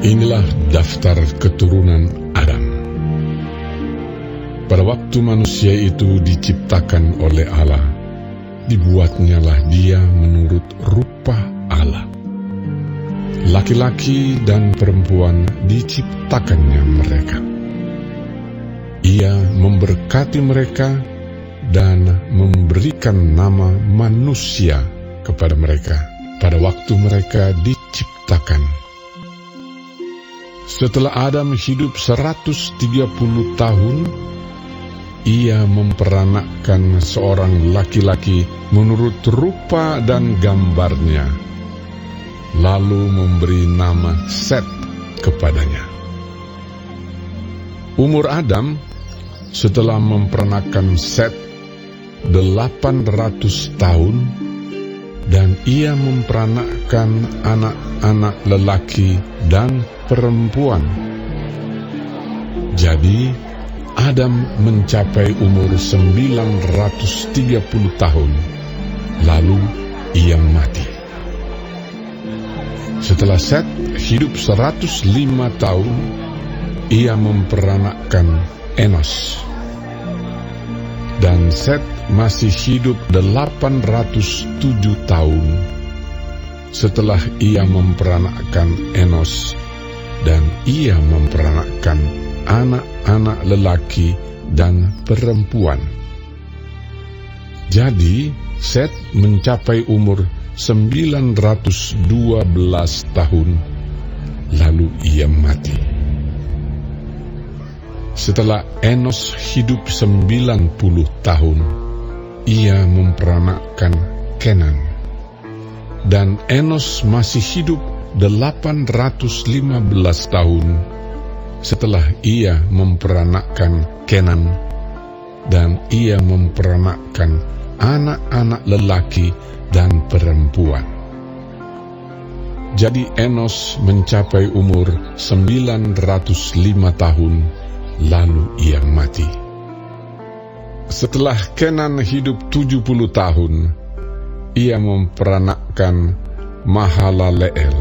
Inilah daftar keturunan Adam. Pada waktu manusia itu diciptakan oleh Allah, dibuatnyalah dia menurut rupa Allah. Laki-laki dan perempuan diciptakannya mereka. Ia memberkati mereka dan memberikan nama manusia kepada mereka pada waktu mereka diciptakan. Setelah Adam hidup 130 tahun, ia memperanakkan seorang laki-laki menurut rupa dan gambarnya, lalu memberi nama Set kepadanya. Umur Adam setelah memperanakkan Set 800 tahun, dan ia memperanakkan anak-anak lelaki dan perempuan. Jadi Adam mencapai umur 930 tahun, lalu ia mati. Setelah Set hidup 105 tahun, ia memperanakkan Enos. Dan Set masih hidup 807 tahun setelah ia memperanakkan Enos, dan ia memperanakkan anak-anak lelaki dan perempuan. Jadi Set mencapai umur 912 tahun, lalu ia mati. Setelah Enos hidup 90 tahun, ia memperanakkan Kenan. Dan Enos masih hidup 815 tahun setelah ia memperanakkan Kenan, dan ia memperanakkan anak-anak lelaki dan perempuan. Jadi Enos mencapai umur 905 tahun, lalu ia mati. Setelah Kenan hidup 70 tahun, ia memperanakkan Mahalaleel.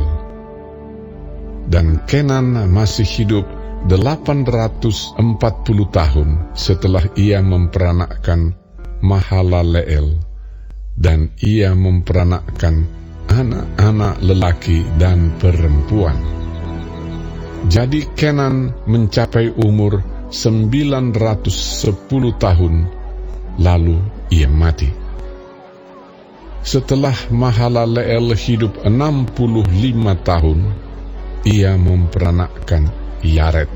Dan Kenan masih hidup 840 tahun setelah ia memperanakkan Mahalaleel, dan ia memperanakkan anak-anak lelaki dan perempuan. Jadi Kenan mencapai umur 910 tahun, lalu ia mati. Setelah Mahalaleel hidup 65 tahun, ia memperanakkan Yared.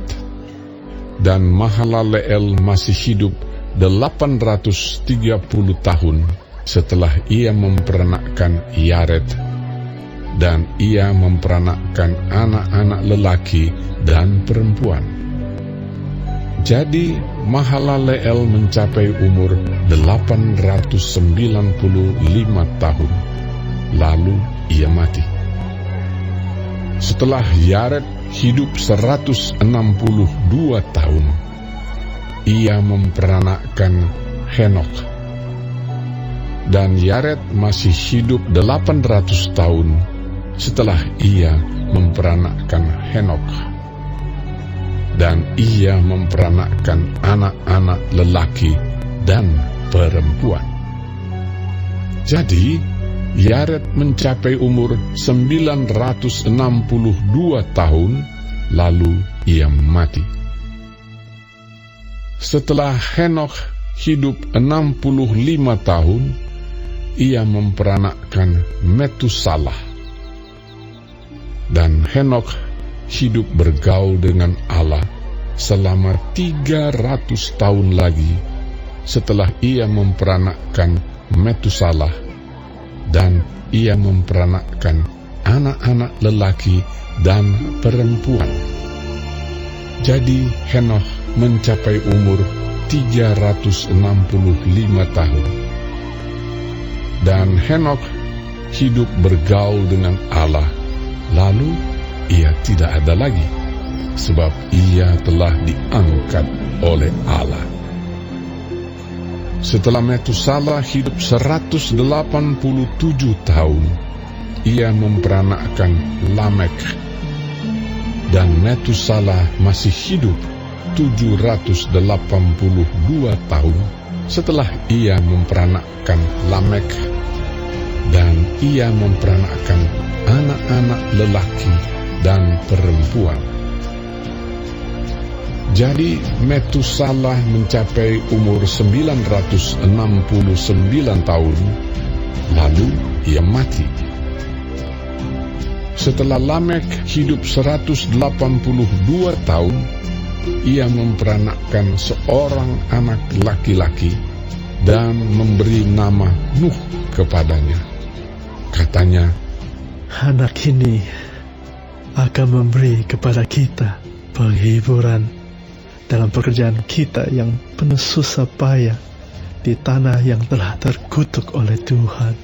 Dan Mahalaleel masih hidup 830 tahun setelah ia memperanakkan Yared, dan ia memperanakkan anak-anak lelaki dan perempuan. Jadi Mahalaleel mencapai umur 895 tahun, lalu ia mati. Setelah Yared hidup 162 tahun, ia memperanakkan Henokh. Dan Yared masih hidup 800 tahun setelah ia memperanakkan Henokh, dan ia memperanakkan anak-anak lelaki dan perempuan. Jadi Yared mencapai umur 962 tahun, lalu ia mati. Setelah Henokh hidup 65 tahun, ia memperanakkan Metusalah. Dan Henokh hidup bergaul dengan Allah selama 300 tahun lagi setelah ia memperanakkan Metusalah, dan ia memperanakkan anak-anak lelaki dan perempuan. Jadi Henokh mencapai umur 365 tahun. Dan Henokh hidup bergaul dengan Allah, lalu ia tidak ada lagi, sebab ia telah diangkat oleh Allah. Setelah Metusalah hidup 187 tahun, ia memperanakkan Lamek. Dan Metusala masih hidup 782 tahun setelah ia memperanakkan Lamek, dan ia memperanakkan anak-anak lelaki dan perempuan. Jadi Metusala mencapai umur 969 tahun, lalu ia mati. Setelah Lamek hidup 182 tahun, ia memperanakkan seorang anak laki-laki dan memberi nama Nuh kepadanya. Katanya, anak ini akan memberi kepada kita penghiburan dalam pekerjaan kita yang penuh susah payah di tanah yang telah terkutuk oleh Tuhan.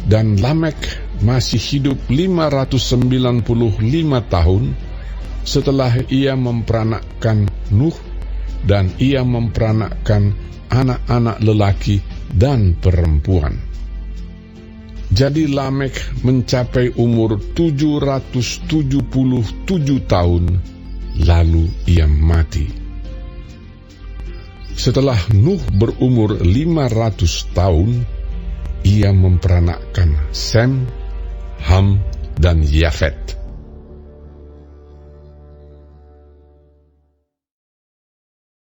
Dan Lamek masih hidup 595 tahun setelah ia memperanakkan Nuh, dan ia memperanakkan anak-anak lelaki dan perempuan. Jadi Lamek mencapai umur 777 tahun, lalu ia mati. Setelah Nuh berumur 500 tahun, ia memperanakkan Sem, Ham, dan Yafet.